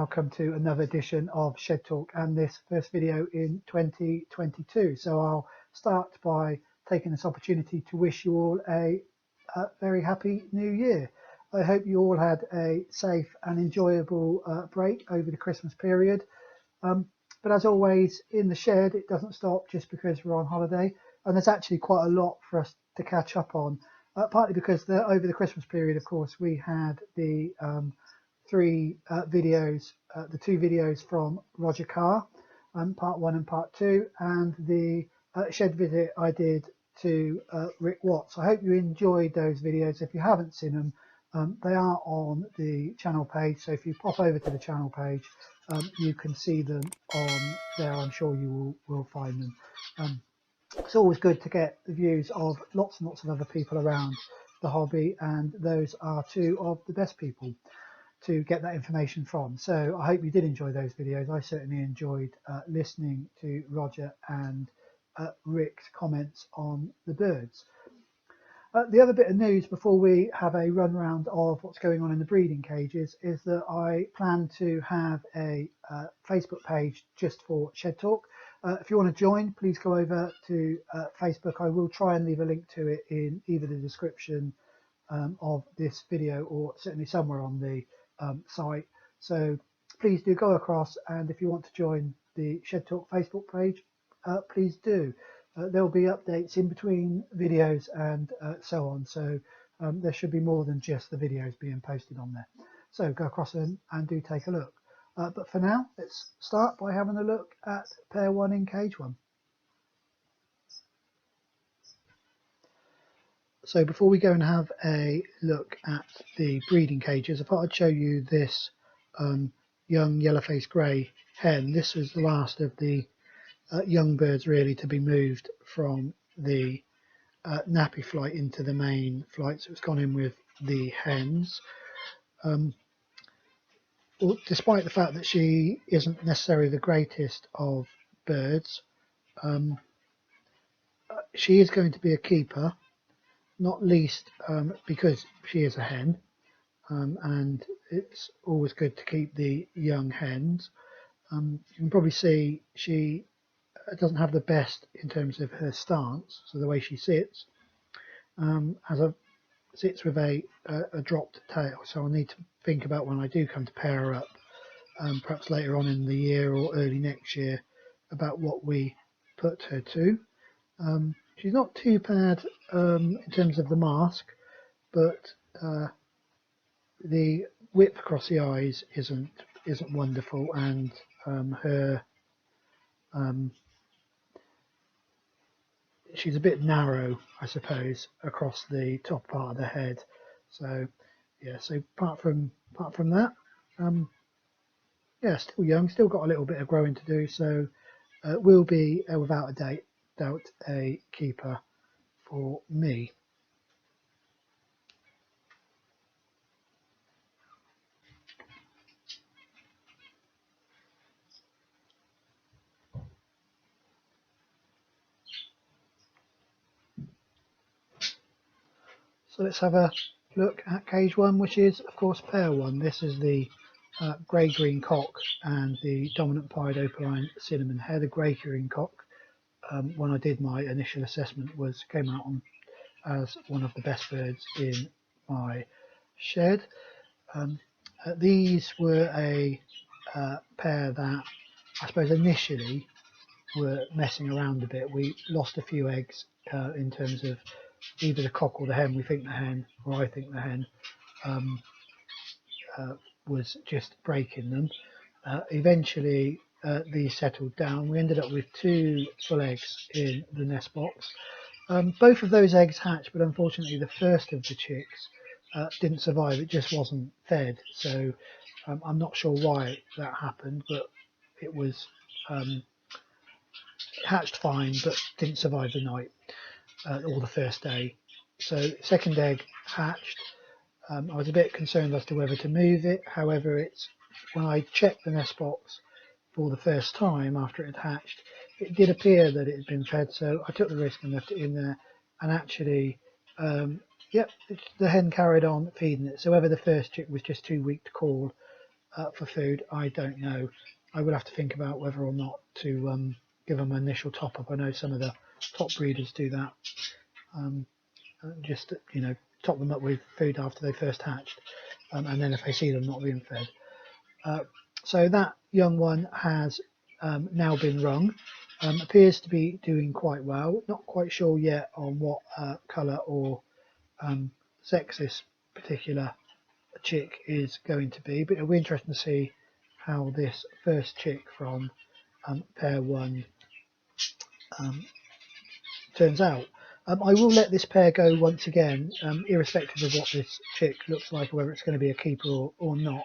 welcome to another edition of Shed Talk and this first video in 2022. So I'll start by taking this opportunity to wish you all a very happy new year. I hope you all had a safe and enjoyable break over the Christmas period. But as always in the shed, it doesn't stop just because we're on holiday, and there's actually quite a lot for us to catch up on, partly because over the Christmas period, of course, we had the two videos from Roger Carr, part 1 and part 2, and the shed visit I did to Rick Watts. I hope you enjoyed those videos. If you haven't seen them, they are on the channel page, so if you pop over to the channel page, you can see them on there. I'm sure you will find them. It's always good to get the views of lots and lots of other people around the hobby, and those are two of the best people to get that information from. So I hope you did enjoy those videos. I certainly enjoyed listening to Roger and Rick's comments on the birds. The other bit of news before we have a run round of what's going on in the breeding cages is that I plan to have a Facebook page just for Shed Talk. If you want to join, please go over to Facebook. I will try and leave a link to it in either the description of this video or certainly somewhere on the site. So please do go across, and if you want to join the Shed Talk Facebook page, please do. There will be updates in between videos and so on, so there should be more than just the videos being posted on there. So go across and do take a look. But for now, let's start by having a look at pair 1 in cage 1. So before we go and have a look at the breeding cages, I thought I'd show you this young yellow-faced grey hen. This was the last of the young birds really to be moved from the nappy flight into the main flight, so it's gone in with the hens. Well, despite the fact that she isn't necessarily the greatest of birds, she is going to be a keeper, not least because she is a hen, and it's always good to keep the young hens. You can probably see she doesn't have the best in terms of her stance, so the way she sits, sits with a dropped tail, so I'll need to think about when I do come to pair her up, perhaps later on in the year or early next year, about what we put her to. She's not too bad in terms of the mask, but the width across the eyes isn't wonderful, and her she's a bit narrow, I suppose, across the top part of the head. So yeah, so apart from that, yeah, still young, still got a little bit of growing to do, so will be without a doubt a keeper for me. So let's have a look at cage 1, which is of course pair 1. This is the grey-green cock and the dominant pied opaline cinnamon hair. The grey-green cock, when I did my initial assessment, came out as one of the best birds in my shed. These were a pair that I suppose initially were messing around a bit. We lost a few eggs in terms of either the cock or the hen. We think the hen, or I think the hen, was just breaking them. Eventually these settled down. We ended up with 2 full eggs in the nest box. Both of those eggs hatched, but unfortunately the first of the chicks didn't survive. It just wasn't fed, so I'm not sure why that happened, but it was hatched fine but didn't survive the night or the first day. So second egg hatched. I was a bit concerned as to whether to move it. However, when I checked the nest box for the first time after it had hatched, it did appear that it had been fed, so I took the risk and left it in there, and actually yep, the hen carried on feeding it. So whether the first chick was just too weak to call, for food, I don't know. I will have to think about whether or not to give them an initial top up. I know some of the top breeders do that, just top them up with food after they first hatched, and then if they see them not being fed. So that young one has now been rung. Appears to be doing quite well. Not quite sure yet on what colour or sex this particular chick is going to be, but it'll be interesting to see how this first chick from pair 1 turns out. I will let this pair go once again, irrespective of what this chick looks like, or whether it's going to be a keeper or not,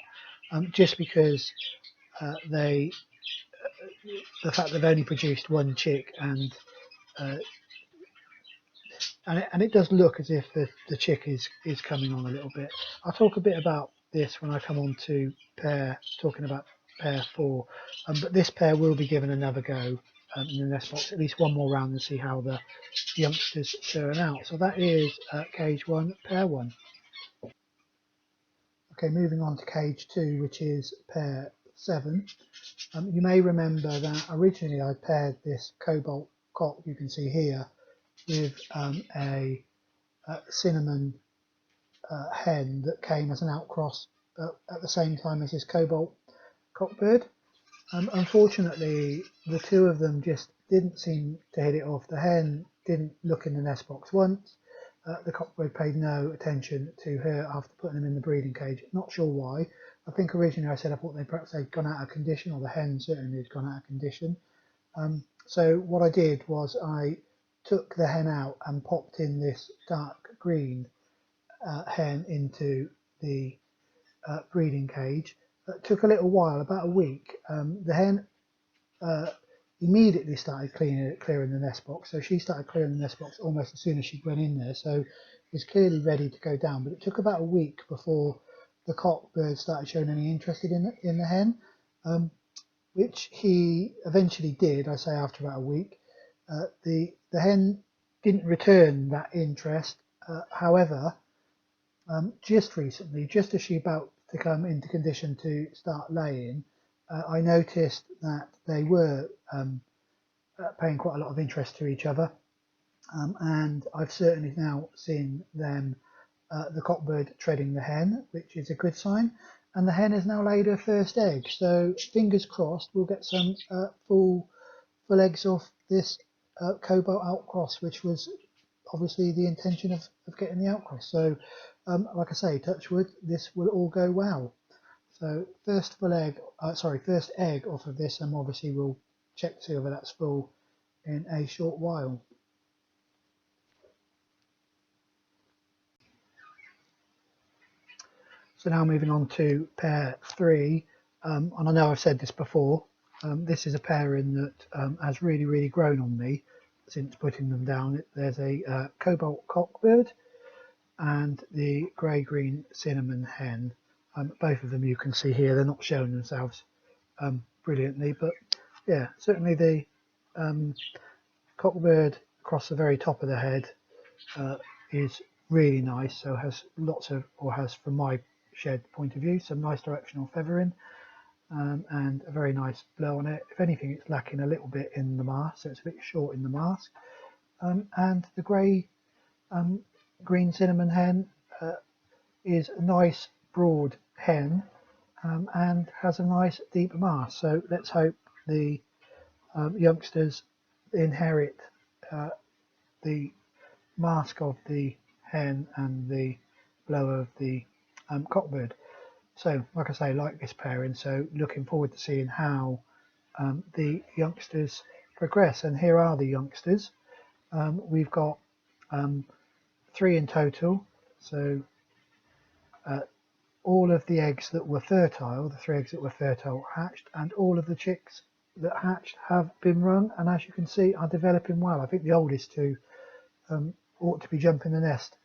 just because the fact they've only produced one chick, and it does look as if the chick is coming on a little bit. I'll talk a bit about this when I come on to talking about pair 4, but this pair will be given another go in the nest box, at least one more round, and see how the youngsters turn out. So that is cage 1, pair 1. Okay, moving on to cage 2, which is pair 7. You may remember that originally I paired this cobalt cock you can see here with a cinnamon hen that came as an outcross at the same time as this cobalt cockbird. Unfortunately, the two of them just didn't seem to hit it off. The hen didn't look in the nest box once. The cockbird paid no attention to her after putting them in the breeding cage. Not sure why. I think originally I said I thought perhaps they'd gone out of condition, or the hen certainly had gone out of condition. So what I did was I took the hen out and popped in this dark green hen into the breeding cage. It took a little while, about a week. The hen immediately started clearing the nest box, so she started clearing the nest box almost as soon as she went in there, so it's clearly ready to go down. But it took about a week before the cockbird started showing any interest in the hen, which he eventually did. I say after about a week. The hen didn't return that interest. However, just recently, just as she about to come into condition to start laying, I noticed that they were paying quite a lot of interest to each other, and I've certainly now seen them, the cockbird treading the hen, which is a good sign, and the hen has now laid her first egg, so fingers crossed we'll get some full eggs off this cobalt outcross, which was obviously the intention of getting the outcross. So like I say, touch wood, this will all go well. So first egg off of this, and obviously we'll check to see whether that's full in a short while. So now moving on to pair 3, and I know I've said this before, this is a pairing that has really grown on me since putting them down. There's a cobalt cockbird and the grey-green cinnamon hen. Both of them you can see here, they're not showing themselves brilliantly, but yeah, certainly the cockbird across the very top of the head is really nice, so has from my shed point of view, some nice directional feathering, and a very nice blow on it. If anything, it's lacking a little bit in the mask, so it's a bit short in the mask. And the green cinnamon hen is a nice broad hen, and has a nice deep mask, so let's hope the youngsters inherit the mask of the hen and the blow of the cockbird. So like I say, like this pairing, so looking forward to seeing how the youngsters progress. And here are the youngsters. We've got 3 in total, so all of the eggs that were fertile, the 3 eggs that were fertile, hatched, and all of the chicks that hatched have been rung, and as you can see are developing well. I think the oldest 2 ought to be jumping the nest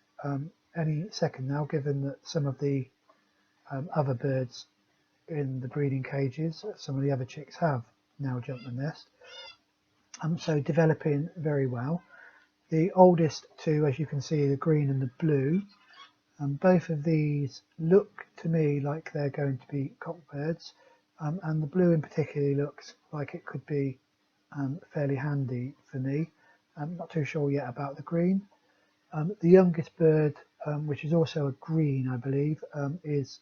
any second now, given that some of the other birds in the breeding cages, some of the other chicks have now jumped the nest. So developing very well. The oldest 2, as you can see, the green and the blue, Both of these look to me like they're going to be cockbirds, and the blue in particular looks like it could be fairly handy for me. I'm not too sure yet about the green. The youngest bird, which is also a green, I believe, is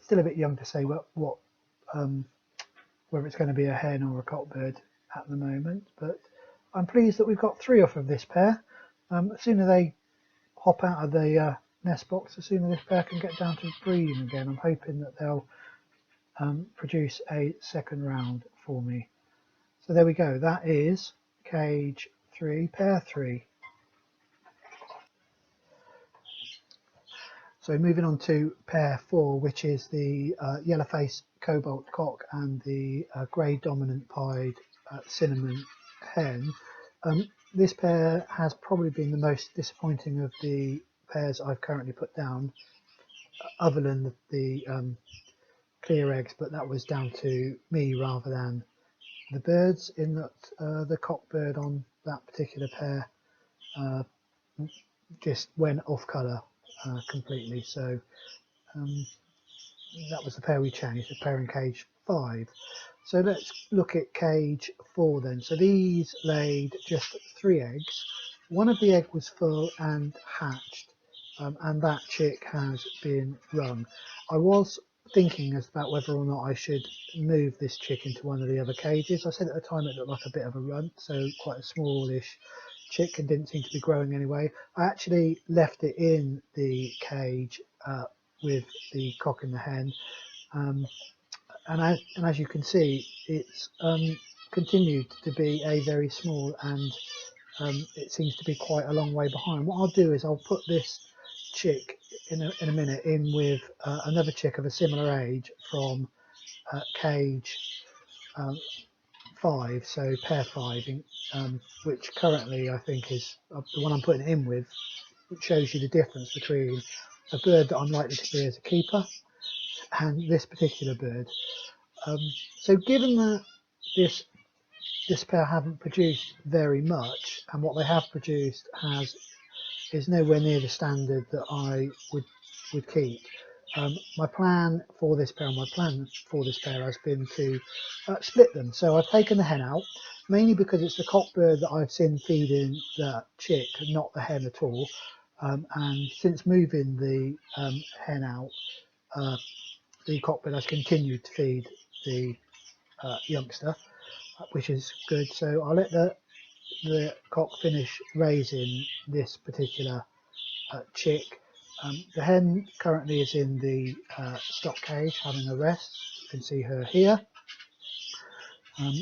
still a bit young to say whether it's going to be a hen or a cockbird at the moment. But I'm pleased that we've got 3 off of this pair. As soon as they hop out of the nest box, as soon as this pair can get down to breeding again, I'm hoping that they'll produce a second round for me. So there we go, that is cage 3, pair 3. So moving on to pair 4, which is the yellow-faced cobalt cock and the grey dominant pied cinnamon hen. This pair has probably been the most disappointing of the pairs I've currently put down, other than the clear eggs, but that was down to me rather than the birds, in that the cockbird on that particular pair just went off colour completely. So that was the pair we changed, the pair in cage 5. So let's look at cage 4 then. So these laid just 3 eggs. One of the egg was full and hatched, and that chick has been rung. I was thinking about whether or not I should move this chick into one of the other cages. I said at the time it looked like a bit of a runt, so quite a smallish chick, and didn't seem to be growing anyway. I actually left it in the cage with the cock and the hen, and as you can see, it's continued to be a very small, and it seems to be quite a long way behind. What I'll do is I'll put this chick in a minute in with another chick of a similar age from cage 5, so pair 5, which currently I think is the one I'm putting it in with, which shows you the difference between a bird that I'm likely to be as a keeper and this particular bird. So given that this pair haven't produced very much, and what they have produced is nowhere near the standard that I would keep, my plan for this pair has been to split them. So I've taken the hen out, mainly because it's the cockbird that I've seen feeding the chick, not the hen at all. And since moving the hen out, the cockbird has continued to feed the youngster, which is good. So I'll let the cock finish raising this particular chick. The hen currently is in the stock cage having a rest. You can see her here.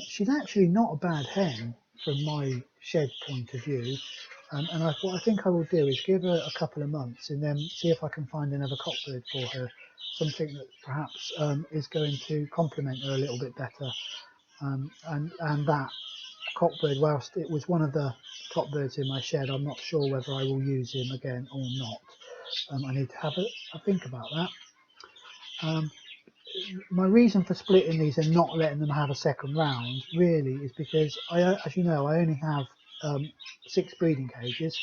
She's actually not a bad hen from my shed point of view, and what I think I will do is give her a couple of months and then see if I can find another cockbird for her, something that perhaps is going to complement her a little bit better. And that cockbird, whilst it was one of the top birds in my shed, I'm not sure whether I will use him again or not. I need to have a think about that. My reason for splitting these and not letting them have a second round really is because, as you know, I only have 6 breeding cages,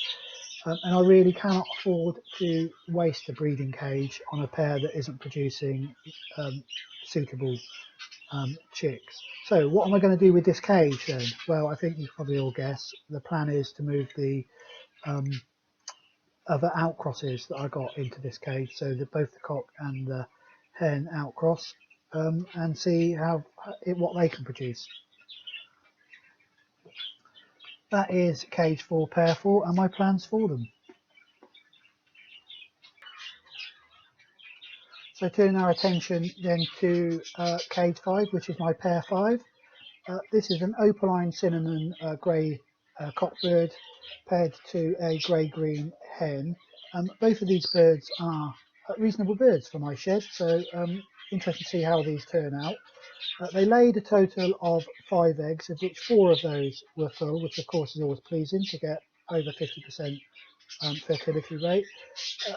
and I really cannot afford to waste a breeding cage on a pair that isn't producing suitable chicks. So what am I going to do with this cage then? Well, I think you can probably all guess. The plan is to move the other outcrosses that I got into this cage, so both the cock and the hen outcross, and see what they can produce. That is cage 4, pair 4, and my plans for them. So turning our attention then to cage 5, which is my pair 5. This is an opaline cinnamon grey cockbird paired to a grey-green hen. Both of these birds are reasonable birds for my shed, so interested to see how these turn out. They laid a total of 5 eggs, of which 4 of those were full, which of course is always pleasing to get over 50% fertility rate.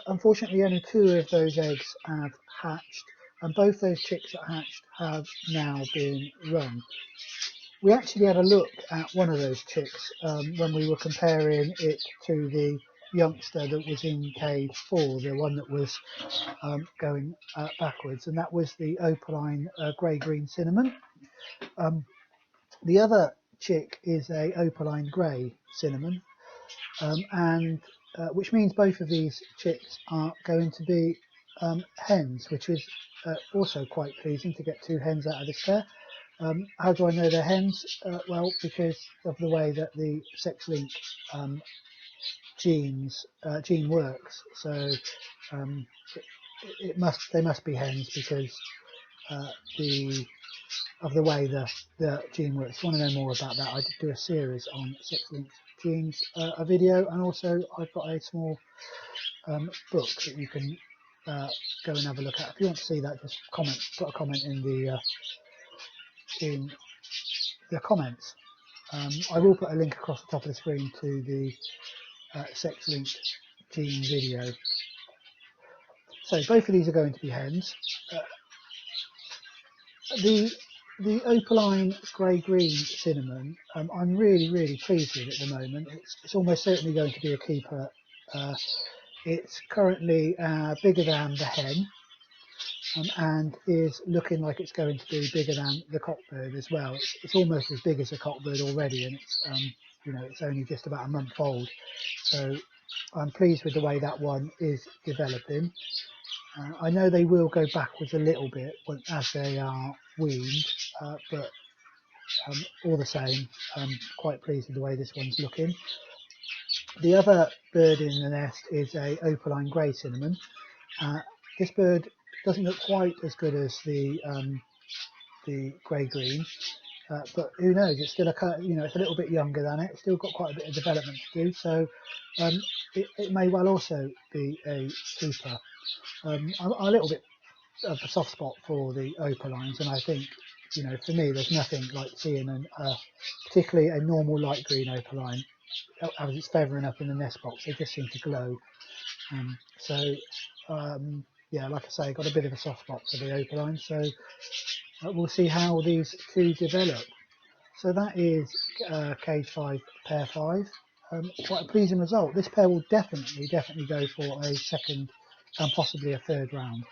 Unfortunately, only 2 of those eggs have hatched, and both those chicks that hatched have now been rung. We actually had a look at one of those chicks when we were comparing it to the youngster that was in cage 4, the one that was going backwards, and that was the opaline grey-green cinnamon. The other chick is a opaline grey cinnamon, and which means both of these chicks are going to be hens, which is also quite pleasing to get 2 hens out of this pair. How do I know they're hens? Well, because of the way that the sex-linked gene works. So they must be hens because of the way the gene works. If you want to know more about that, I did do a series on sex-linked genes, a video, and also I've got a small book that you can go and have a look at. If you want to see that, just put a comment in the comments. I will put a link across the top of the screen to the sex-linked gene video. So both of these are going to be hens. The opaline grey-green cinnamon, I'm really pleased with at the moment. It's almost certainly going to be a keeper. It's currently bigger than the hen, and is looking like it's going to be bigger than the cockbird as well. It's almost as big as a cockbird already, and it's it's only just about a month old. So I'm pleased with the way that one is developing. I know they will go backwards a little bit as they are weaned, but all the same, I'm quite pleased with the way this one's looking. The other bird in the nest is a opaline grey cinnamon. This bird doesn't look quite as good as the grey-green, but who knows? It's still it's a little bit younger than it. It's still got quite a bit of development to do, so it may well also be a keeper. I'm a little bit of a soft spot for the opalines, and I think, for me, there's nothing like seeing particularly a normal light green opaline as it's feathering up in the nest box. They just seem to glow. Yeah, like I say, got a bit of a soft spot for the opaline, so we'll see how these 2 develop. So that is cage 5, pair 5. Quite a pleasing result. This pair will definitely go for a second and possibly a third round,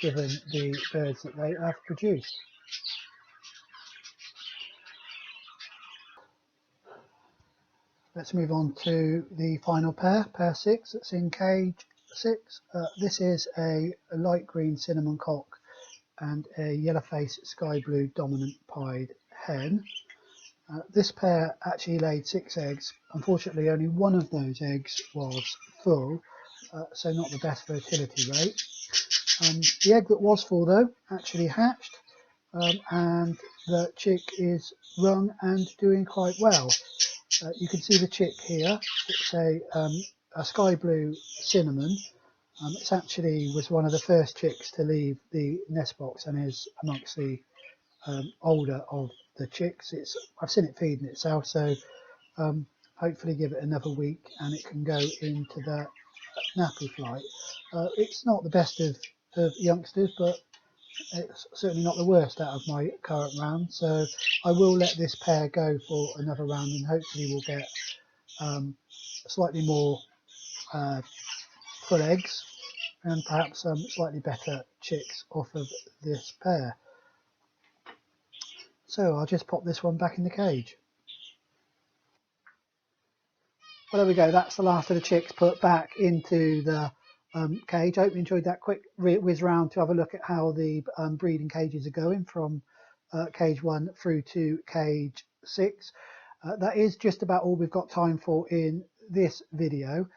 given the birds that they have produced. Let's move on to the final pair, pair 6, that's in cage 6. This is a light green cinnamon cock and a yellow-faced sky blue dominant pied hen. This pair actually laid 6 eggs. Unfortunately, only one of those eggs was full, so not the best fertility rate. The egg that was full, though, actually hatched, and the chick is rung and doing quite well. You can see the chick here. It's a sky blue cinnamon. It actually was one of the first chicks to leave the nest box and is amongst the older of the chicks. I've seen it feeding itself, so hopefully give it another week and it can go into the nappy flight. It's not the best of youngsters, but it's certainly not the worst out of my current round, so I will let this pair go for another round, and hopefully we'll get slightly more full eggs and perhaps some slightly better chicks off of this pair. So I'll just pop this one back in the cage. Well, there we go, that's the last of the chicks put back into the cage. I hope you enjoyed that quick whiz round to have a look at how the breeding cages are going from cage 1 through to cage 6. That is just about all we've got time for in this video.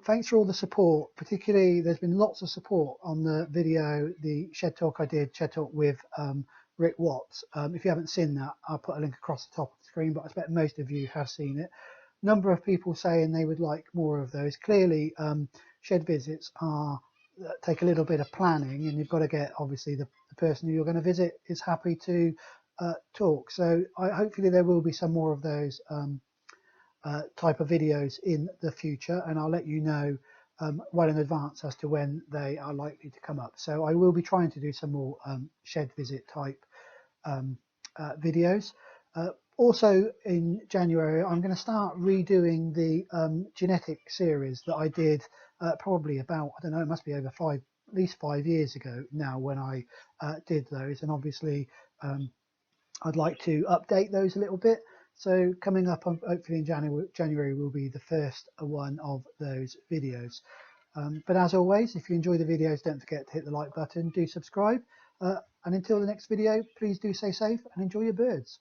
Thanks for all the support, particularly there's been lots of support on the video, the shed talk I did, shed talk with Rick Watts. If you haven't seen that, I'll put a link across the top of the screen, but I expect most of you have seen it. Number of people saying they would like more of those. Clearly, shed visits take a little bit of planning, and you've got to get, obviously, the person who you're going to visit is happy to talk. So hopefully there will be some more of those type of videos in the future, and I'll let you know well in advance as to when they are likely to come up. So I will be trying to do some more shed visit type videos. Also in January, I'm going to start redoing the genetic series that I did probably about, I don't know, it must be over at least 5 years ago now when I did those. And obviously I'd like to update those a little bit. So coming up, hopefully in January will be the first one of those videos. But as always, if you enjoy the videos, don't forget to hit the like button, do subscribe. And until the next video, please do stay safe and enjoy your birds.